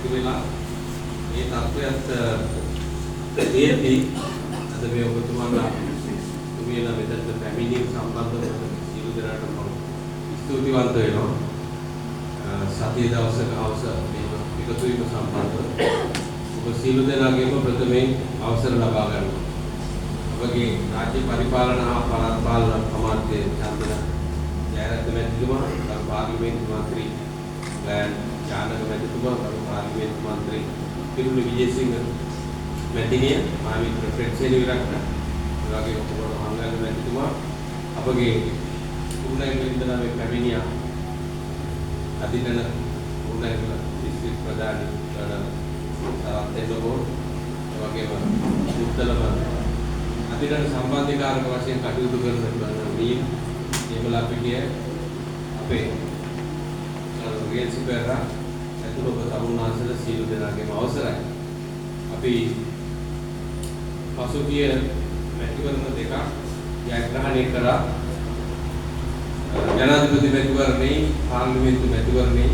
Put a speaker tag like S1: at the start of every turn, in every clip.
S1: ඉතු වෙලා මේ තත්ත්වයට තියෙද්දී අද මේ ඔබතුමාලා තුමියලා මෙතනට පැමිණීම සම්බන්ධව සියලු දෙනාටම ස්තුතිවන්ත වෙනවා. සතිය දවසක හවස මේ එකතු වීම සම්බන්ධව ඔබ සියලු දෙනාගේම ප්‍රථමයෙන් අවසර ලබා ගන්නවා. ඔබගේ රාජ්‍ය පරිපාලන හා පළාත් පාලන අමාත්‍ය චන්දන ජයරත්න මැතිතුමා, පාර්ලිමේන්තු මන්ත්‍රී ගයන් ජානක මැතිතුමා, පාර්ලිමේන්තු මන්ත්‍රී පිරුණු විජේසිංහ මැතිණිය, මාමිත්‍ර ප්‍රේක්ෂේන විරක්ත, එවාගේ ඔබ මංගල මැතිතුමා අපගේ කුරුණෑගල ඉඳලා මේ පැමිණියා අදිනන කුරුණෑගල දිස්ත්‍රික් ප්‍රධානී සරත් එවගේම උත්තලම අදිනන සම්බන්ධීකාරක වශයෙන් කටයුතු කරන මේ ඒබලා පිටිය අපේ රියල්සි පෙරා ඇතුළු ඔබ තමුන්නාසල සීල දෙනාගේම අවසරයි. අපි පසුගිය මැතිවරණ දෙක ජයග්‍රහණය කරා. ජනාධිපති මැතිවරණේ, පාර්ලිමේන්තු මැතිවරණේ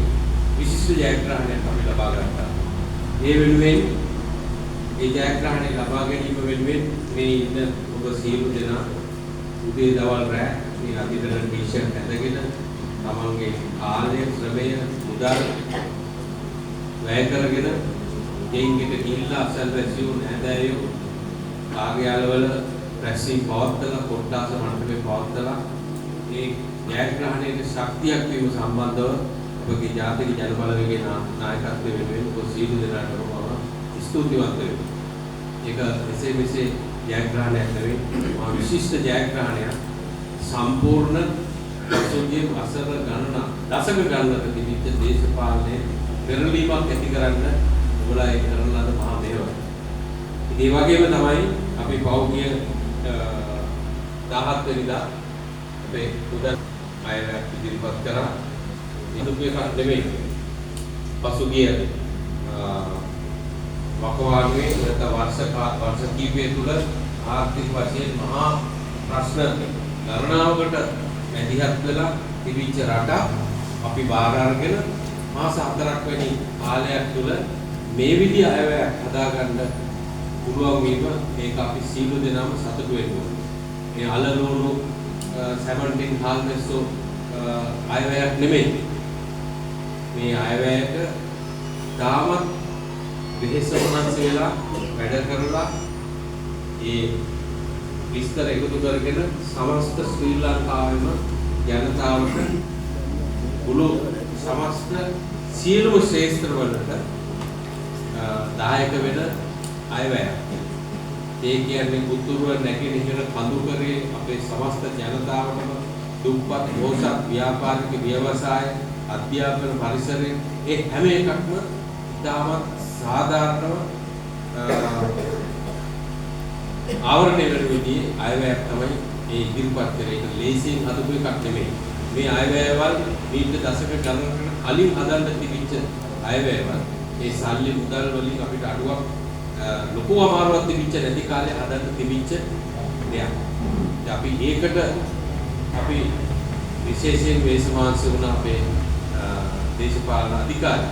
S1: විශිෂ්ට ජයග්‍රහණයක් අපි ලබා ගත්තා. ඒ වෙනුවෙන් ඒ ජයග්‍රහණය ලබා ගැනීම වෙනුවෙන් මේ ඉන්න ඔබ සීල දෙනා උදේ දවල් රැ මේ අදිනන ටී-ෂර්ට් ඇඳගෙන තමන්ගේ කාලය, ශ්‍රමය, මුදල් වැය කරගෙන ගෙයින්කට ගිහිල්ලා අසල්වැසියෝ නැදෑයෝ කාර්යාලවල රැස්වීම් පවත්වලා කොට්ටාස මණ්ඩපේ පවත්වලා ඒ ජයග්‍රහණයේ ශක්තියක් වීම සම්බන්ධව ඔබගේ ජාතික ජනබලවේගයේ නායකත්වයේ වෙනුවෙන් ඔබ සියලු දෙනාටම මම ස්තුතිවන්ත වෙනවා. ඒක එසේ මෙසේ ජයග්‍රහණයක් නෙවෙයි, මා විශිෂ්ට ජයග්‍රහණයක්. සම්පූර්ණ පසුගිය වසර ගණන දශක ගණනක තිබිච්ච දේශපාලනයේ පෙරලීමක් ඇති කරන්න ඔයගොල්ලෝ ඒ කරන ලද මහා මේවා. ඉතින් ඒ වගේම තමයි අපි පෞද්ගලික 17 වෙනිදා අපේ උදත් අයවැයක් ඉදිරිපත් කරා. ඉදුක් එකක් නෙමෙයි. පසුගිය වකවානුවේ වර්ෂ කීපය තුළ ආර්ථික වශයෙන් මහා ප්‍රශ්න ගණනාවකට මැදිහත් වෙලා තිබිච්ච රට අපි බාර අරගෙන මාස 4ක් වැනි කාලයක් තුළ මේ විදිහ අයවැයක් හදාගන්න පුළුවන් වීම මේක අපි සීල දෙනාම සතුටු වෙන්න ඕනේ. මේ අලලෝණු සැමන්ටින් හාල්මෙස්සෝ අයවැයක් නෙමෙයි. මේ අයවැයක තාමත් විශේෂ වුණාන්ස වෙලා වැඩ කරලා ඒ විස්තර එකතු කරගෙන සමස්ත ශ්‍රී ලංකාවේම ජනතාවට මුළු සමස්ත සියලුම ශේෂ්ත්‍රවලට දායක වෙන අයවැයක්. ඒ කියන්නේ උතුරු නැගෙනහිර කඳුකරේ අපේ සමස්ත ජනතාවටම දුප්පත්, පොහොසත්, ව්‍යාපාරික, ව්‍යවසාය, අධ්‍යාපන පරිසරයේ ඒ හැම එකක්ම ඉතාමත් සාධාරණව ආවරණය වෙන විදිහේ අයවැයක් තමයි මේ ඉදිරිපත් කරේ. ඒක ලේසියෙන් හදපු එකක් නෙමෙයි. මේ අයවැයවල් මීට දශක ගණනකට කලින් හදන්න තිබිච්ච අයවැයවල්. ඒ සල්ලි මුදල් වලින් අපිට අඩුවක් ලොකු අමාරුවක් තිබිච්ච නැති කාලේ හදන්න තිබිච්ච දෙයක්. අපි ඒකට අපි විශේෂයෙන් වේසමාංශ වුණ අපේ දේශපාලන අධිකාරී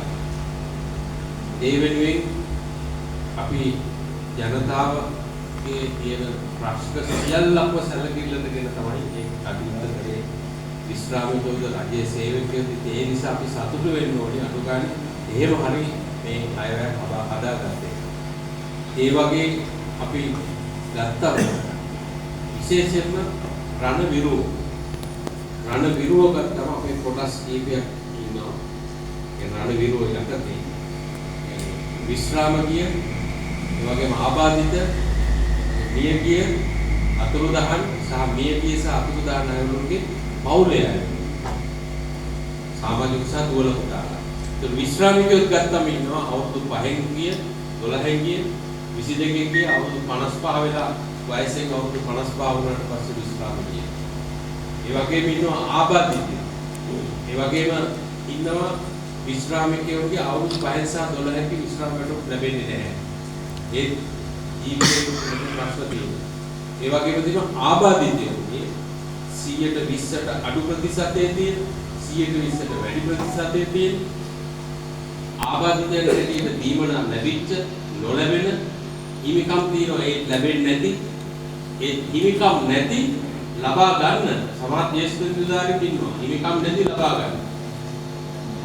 S1: ඒ වෙනුවෙන් අපි ජනතාවගේ තියෙන ප්‍රශ්න සියල්ලක්ම සැලකිල්ලටගෙන තමයි මේ කටයුත්ත කරේ. විශ්‍රාමිකවද රජයේ සේවකයෝද ඒ නිසා අපි සතුටු වෙන්න ඕනේ. අඩු ගානේ එහෙම හරි මේ අයවැය හදාගත්තේ. ඒ වගේ අපි ගත්තා විශේෂයෙන්ම රණවිරුව ගත්තම අපේ කොටස් කීපයක් ඉන්නවා. ඒ රණවිරුව යටතේ විශ්‍රාමකීය, ඒ වගේම ආබාධිත, මියගිය, අතුරුදහන් සහ මියගිය සහ අතුරුදහන් අයවලුන්ගේ පවුලේ අය. සමාජික සහ දුවල පුතාලා. ඒ විශ්‍රාමිකයොත් ගත්තම ඉන්නවා අවුරුදු 5න් ගිය, 12න් ගිය, 22න් ගිය, අවුරුදු 55 වෙලා වයසෙන් අවුරුදු 55 වුණාට පස්සේ විශ්‍රාමිකයෝ. ඒ වගේම ඉන්නවා ආබාධිත. ඒ වගේම ඉන්නවා විශ්‍රාමිකයෝගේ අවුරුදු 5 සහ 12ක විශ්‍රාමයට ලැබෙන්නේ නැහැ. ඒ ජීවිතේ ප්‍රශ්න තියෙනවා. ඒ වගේම තියෙනවා ආබාධිතයෝගේ 120ට අඩු ප්‍රතිශතයේ තියෙන, 120ට වැඩි ප්‍රතිශතයේ තියෙන. ආබාධිතයන් හැටියට දීමන ලැබිච්ච නොලැබෙන හිමිකම් තියෙනවා ඒ ලැබෙන්නේ නැති ඒ හිමිකම් නැති ලබා ගන්න සමාජ දේශක නිලධාරීන් ඉන්නවා හිමිකම් නැති ලබා ගන්න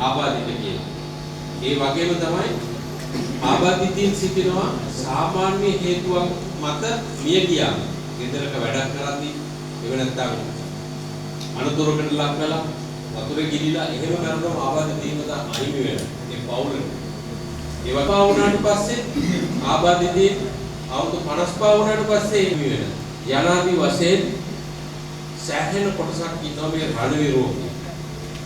S1: ආබාධිත කියන ඒ වගේම තමයි ආබාධිතින් සිටිනවා සාමාන්‍ය හේතුවක් මත මිය ගියා ගෙදරක වැඩක් කරද්දී එව නැත්තම් අනුතරකට ලක් වෙලා වතුරේ ගිලිලා එහෙම කරනවා ආබාධිතින් මත අහිමි වෙනවා ඒ පවුලේ ඒ වතා වුණාට පස්සේ ආබාධිතින් අවුරුදු 55 වුණාට පස්සේ හිමි වෙනවා යනාදී වශයෙන් සෑහෙන කොටසක් ඉන්නවා මේ රණ විරෝධී.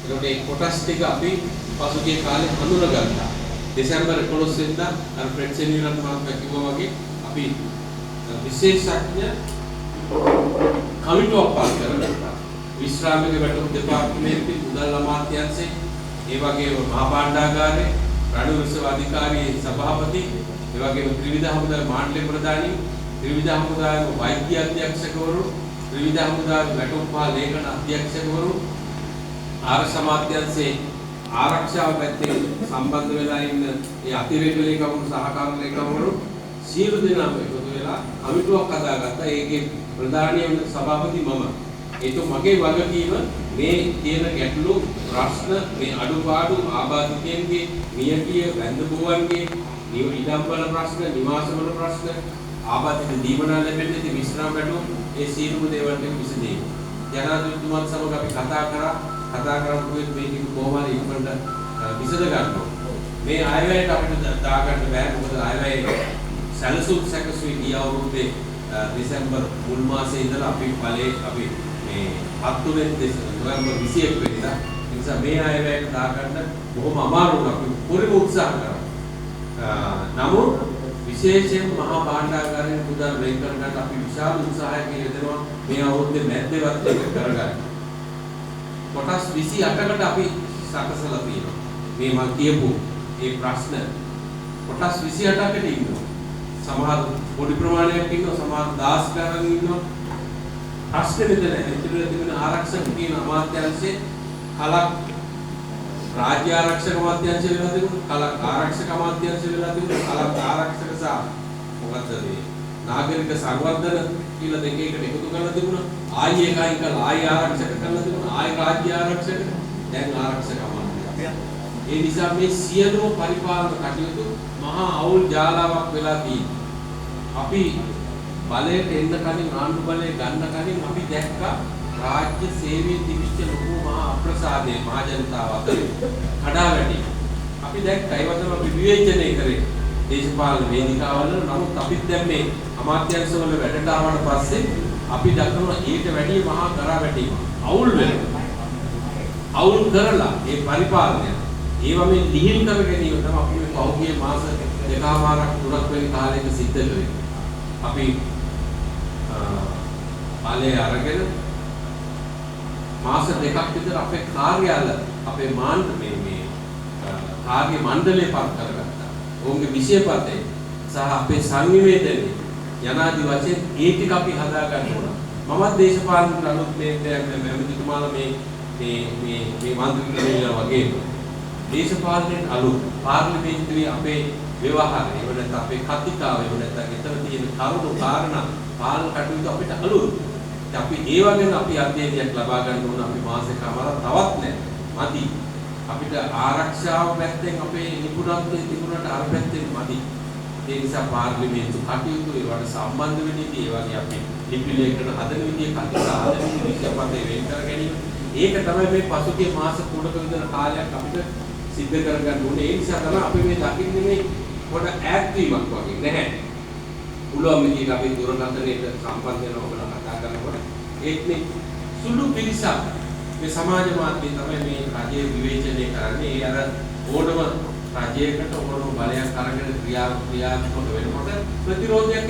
S1: ඒකට ඒ කොටස් ටික අපි පසුගිය කාලේ හඳුනගත්තා. දෙසැම්බර් 11 වෙනිදා අර ෆ්‍රෙඩ්ස් එන්විරන්මන්ට් මහත්මයා කිව්වා වගේ අපි විශේෂඥ කමිටුවක් පත් කරගත්තා. විශ්‍රාමික වැටුප් දෙපාර්තමේන්තුවේ මුදල් අමාත්‍යාංශයේ ඒ වගේම මහා භාණ්ඩාගාරයේ රණවීර විශ්ව අධිකාරියේ සභාපති ඒ වගේම ත්‍රිවිධ හමුදාවේ මාණ්ඩල ප්‍රධානී ත්‍රිවිධ හමුදාවේ වෛද්‍ය අධ්‍යක්ෂකවරු ත්‍රිවිධ හමුදාවේ වැටුප්පා ලේඛන අධ්‍යක්ෂකවරු ආරක්ෂක අමාත්‍යාංශයේ ආරක්ෂාව පැත්තේ සම්බන්ධ වෙලා ඉන්න ඒ අතිරේක ලේකම්වරු සහකාර ලේකම්වරු සියලු දෙනාම එකතු වෙලා කමිටුවක් හදාගත්තා. ඒකේ ප්‍රධානී සභාපති මම. ඒක මගේ වගකීම මේ තියෙන ගැටලු ප්‍රශ්න මේ අඩුපාඩු ආබාධිතයන්ගේ නියතිය වැඳපුවන්ගේ ඉඩම්බල ප්‍රශ්න නිවාසවල ප්‍රශ්න ආබාධිත දීමනා ලැබෙන්නේ ඉතින් විශ්‍රාම වැටුප් ඒ සියලුම දේවල් ටික විසඳේ. ජනාධිපතිතුමාත් සමග අපි කතා කරපුවෙත් මේක කොහොම හරි ඉක්මනට විසඳ ගන්නවා. මේ ආයවැයට අපිට දා ගන්න බෑ මොකද ආයවැය සැලසුම් සැකසුයි ගිය අවුරුද්දේ දෙසැම්බර් මුල් මාසයේ ඉඳලා අපි ඵලයේ අපි මේ 7 වෙනි නොවැම්බර් 21 වෙනිදා ඒ නිසා මේ ආයවැයට දා ගන්න බොහොම අමාරු වුණා. අපි පුරිම උත්සාහ කරා. නමුත් විශේෂයෙන් මහා භාණ්ඩාගාරයෙන් මුදල් වෙන් කර ගන්න අපි විශාල උත්සාහයක් යෙදෙනවා මේ අවුරුද්දේ මැද්දේවත් ඒක කරගන්න. කොටස් 28කට අපි සකසලා තියෙනවා. මේ මම කියපු මේ ප්‍රශ්න කොටස් 28කට ඉන්නවා. සමහර පොඩි ප්‍රමාණයක් ඉන්නවා, සමහර 10 ගණන් ඉන්නවා. ප්‍රශ්න මෙතන ඇතුළේ තිබෙන ආරක්ෂක කියන අමාත්‍යාංශයේ කලක් රාජ්‍ය ආරක්ෂක අමාත්‍යාංශය වෙලා තිබුණා, කලක් ආරක්ෂක අමාත්‍යාංශය වෙලා තිබුණා, කලක් ආරක්ෂක සහ මොකද්ද මේ නාගරික සංවර්ධන කියලා දෙකකට එකතු කරලා තිබුණා. ආයි එකයි කළා ආයි ආරක්ෂක කරලා තිබුණා. ආයි රාජ්‍ය ආරක්ෂක දැන් ආරක්ෂක අමාත්‍යාංශය. ඒ නිසා මේ සියලුම පරිපාලන කටයුතු මහා අවුල් ජාලාවක් වෙලා තියෙනවා. අපි බලයට එන්න කලින් ආණ්ඩු බලය ගන්න කලින් අපි දැක්කා රාජ්‍ය සේවයේ තිබිච්ච ලොකු මහා අප්‍රසාදයේ මහ ජනතාව අතරේ කඩාවැටීම. අපි දැක්කා ඒව තමයි අපි විවේචනය කරේ දේශපාලන වේදිකාවල. නමුත් අපිත් දැන් මේ අමාත්‍යාංශවල වැඩට ආවට පස්සේ අපි දක්වන ඊට වැඩි මහා කරාවැටීම අවුල් වෙනවා. අවුල් කරලා ඒ පරිපාලනය ඒව මේ ලිහිල් කර ගැනීම තමයි අපි මේ පෞද්ගලික මාස දෙකමාරක් තුනක් වෙන කාලයක සිද්ධ කරේ. අපි පාලේ අරගෙන මාස දෙකක් විතර අපේ කාර්යාල අපේ මේ කාර්ය මණ්ඩලය පත් කරගත්තා. ඔවුන්ගේ විෂයපතේ සහ අපේ සංනිවේදනයේ යනාදී වශයෙන් ඒ ටික අපි හදා ගන්න ඕන. මමත් දේශපාලන අලුත් මේ මෙතුමාලා මේ මන්ත්‍රීතුමියලා වගේ දේශපාලනයේ අලුත් පාර්ලිමේන්තුවේ අපේ ව්‍යවහාරය එහෙම නැත්නම් අපේ කතිකාව එහෙම නැත්නම් එතන තියෙන කරුණු කාරණා පාලන කටයුතු අපිට අලුත්. අපි ඒ වගේම අපි අධ්‍යයනයක් ලබා ගන්න ඕන. අපි මාසෙකමාර තවත් නැහැ. මදි. අපිට ආරක්ෂාව පැත්තෙන් අපේ නිපුණත්වයේ තිබුණාට අර පැත්තෙන් මදි. ඒ නිසා පාර්ලිමේන්තු කටයුතු ඒවට සම්බන්ධ වෙන ඉතින් ඒ වගේ අපි ලිපි ලේඛන හදන විදිය කතිකා හදන විදිය පතේ වෙන් කර ගැනීම. ඒක තමයි මේ පසුගිය මාස 3ක විතර කාලයක් අපිට සිද්ධ කරගන්න ඕනේ. ඒ නිසා තමයි අපි මේ දකින්නේ මේ පොඩ ඈත් වීමක් වගේ නැහැ. පුළුවන් මේක අපි දුරකථනයට සම්බන්ධ වෙනවා ඔයගොල්ලෝ කතා කරනකොට ඒත් මේ සුළු පිරිසක් මේ සමාජ මාධ්‍ය තමයි මේ රජයේ විවේචනය කරන්නේ. ඒ අර ඕනම රජයකට ඕනම බලයක් අරගෙන ක්‍රියාත්මක වෙනකොට ප්‍රතිරෝධයක්